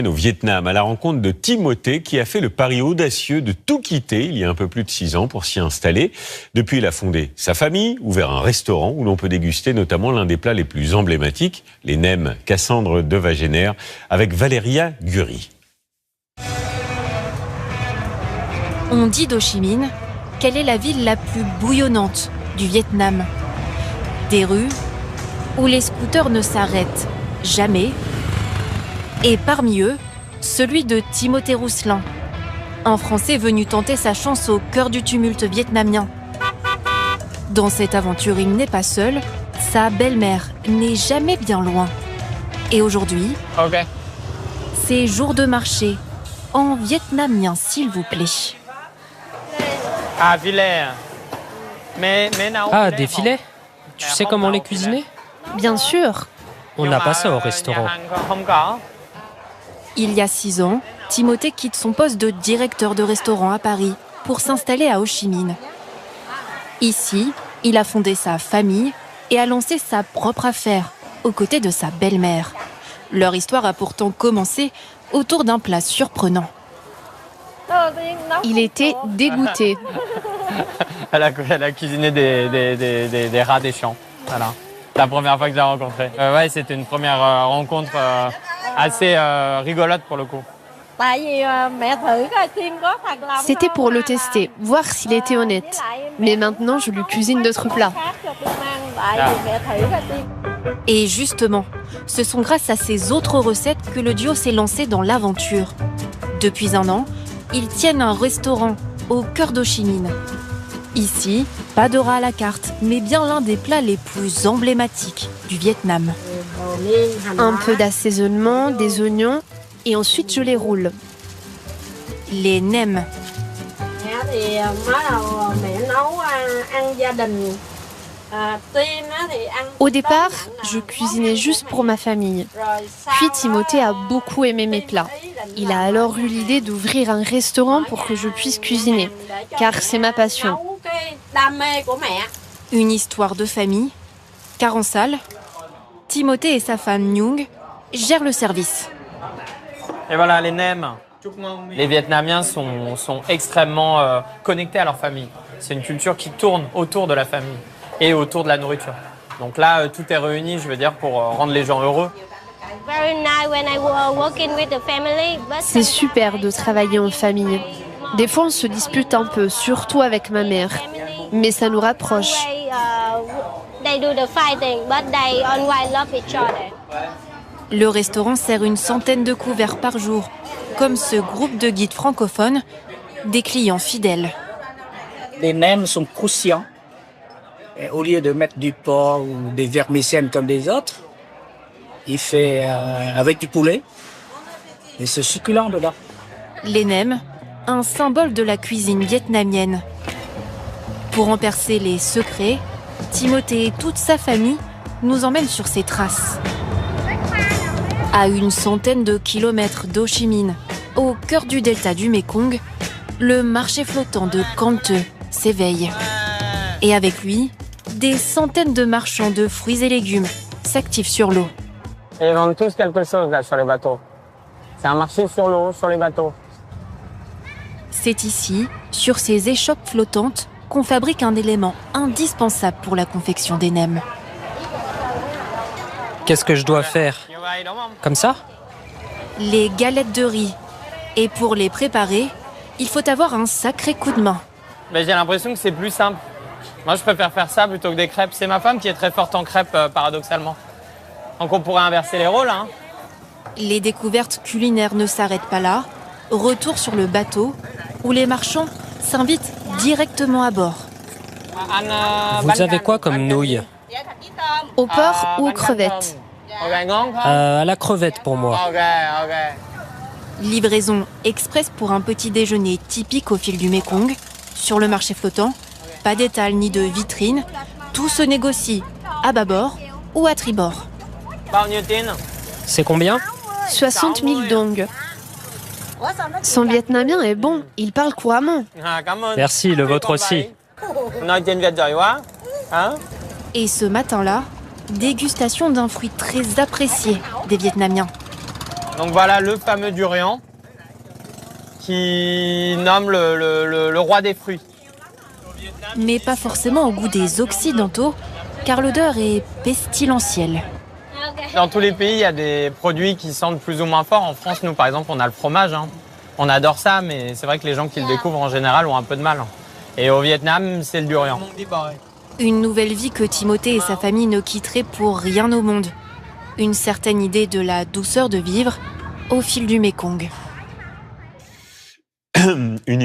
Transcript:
Au Vietnam, à la rencontre de Timothée qui a fait le pari audacieux de tout quitter il y a un peu plus de 6 ans pour s'y installer. Depuis, il a fondé sa famille, ouvert un restaurant où l'on peut déguster notamment l'un des plats les plus emblématiques, les nems Cassandre de Wagener, avec Valéria Guri. On dit d'Ho Chi Minh qu'elle est la ville la plus bouillonnante du Vietnam. Des rues où les scooters ne s'arrêtent jamais. Et parmi eux, celui de Timothée Rousslan, un Français venu tenter sa chance au cœur du tumulte vietnamien. Dans cette aventure, il n'est pas seul, sa belle-mère n'est jamais bien loin. Et aujourd'hui, c'est jour de marché, en vietnamien s'il vous plaît. Ah, filet. Ah, des filets? Tu sais comment les cuisiner? Bien sûr. On n'a pas ça au restaurant. Il y a 6 ans, Timothée quitte son poste de directeur de restaurant à Paris pour s'installer à Ho Chi Minh. Ici, il a fondé sa famille et a lancé sa propre affaire aux côtés de sa belle-mère. Leur histoire a pourtant commencé autour d'un plat surprenant. Il était dégoûté. Elle a cuisiné des rats des champs. Voilà. La première fois que je l'ai rencontrée. Ouais, c'était une première rencontre assez rigolote pour le coup. C'était pour le tester, voir s'il était honnête. Mais maintenant, je lui cuisine d'autres plats. Et justement, ce sont grâce à ces autres recettes que le duo s'est lancé dans l'aventure. Depuis 1 an, ils tiennent un restaurant au cœur d'Ho Chi Minh. Ici, pas de rat à la carte, mais bien l'un des plats les plus emblématiques du Vietnam. Un peu d'assaisonnement, des oignons, et ensuite je les roule. Les nems. Au départ, je cuisinais juste pour ma famille. Puis Timothée a beaucoup aimé mes plats. Il a alors eu l'idée d'ouvrir un restaurant pour que je puisse cuisiner, car c'est ma passion. Une histoire de famille, car en salle, Timothée et sa femme Nhung gèrent le service. Et voilà, les nems. Les Vietnamiens sont extrêmement connectés à leur famille. C'est une culture qui tourne autour de la famille et autour de la nourriture. Donc là, tout est réuni, je veux dire, pour rendre les gens heureux. C'est super de travailler en famille. Des fois, on se dispute un peu, surtout avec ma mère. Mais ça nous rapproche. Le restaurant sert une centaine de couverts par jour, comme ce groupe de guides francophones, des clients fidèles. Les nems sont croustillants. Et au lieu de mettre du porc ou des vermicelles comme les autres, il fait avec du poulet. Et c'est succulent dedans. Les nems, un symbole de la cuisine vietnamienne. Pour en percer les secrets, Timothée et toute sa famille nous emmènent sur ses traces. À une centaine de kilomètres d'Ho Chi Minh, au cœur du delta du Mekong, le marché flottant de Can Theu s'éveille. Et avec lui, des centaines de marchands de fruits et légumes s'activent sur l'eau. Ils vendent tous quelque chose là sur les bateaux. C'est un marché sur l'eau, sur les bateaux. C'est ici, sur ces échoppes flottantes, qu'on fabrique un élément indispensable pour la confection des nems. Qu'est-ce que je dois faire? Comme ça? Les galettes de riz. Et pour les préparer, il faut avoir un sacré coup de main. Mais j'ai l'impression que c'est plus simple. Moi, je préfère faire ça plutôt que des crêpes. C'est ma femme qui est très forte en crêpes, paradoxalement. Donc on pourrait inverser les rôles, hein. Les découvertes culinaires ne s'arrêtent pas là. Retour sur le bateau, où les marchands s'invitent directement à bord. Vous avez quoi comme nouilles? Au porc ou aux crevettes? À la crevette pour moi. Livraison express pour un petit déjeuner typique au fil du Mekong. Sur le marché flottant, pas d'étal ni de vitrine. Tout se négocie à bâbord ou à tribord. C'est combien? 60 000 dong. Son vietnamien est bon, il parle couramment. Merci, le vôtre aussi. Et ce matin-là, dégustation d'un fruit très apprécié des Vietnamiens. Donc voilà le fameux durian qui nomme le roi des fruits. Mais pas forcément au goût des Occidentaux, car l'odeur est pestilentielle. Dans tous les pays, il y a des produits qui sentent plus ou moins fort. En France, nous, par exemple, on a le fromage. On adore ça, mais c'est vrai que les gens qui le découvrent en général ont un peu de mal. Et au Vietnam, c'est le durian. Une nouvelle vie que Timothée et sa famille ne quitteraient pour rien au monde. Une certaine idée de la douceur de vivre au fil du Mékong. Une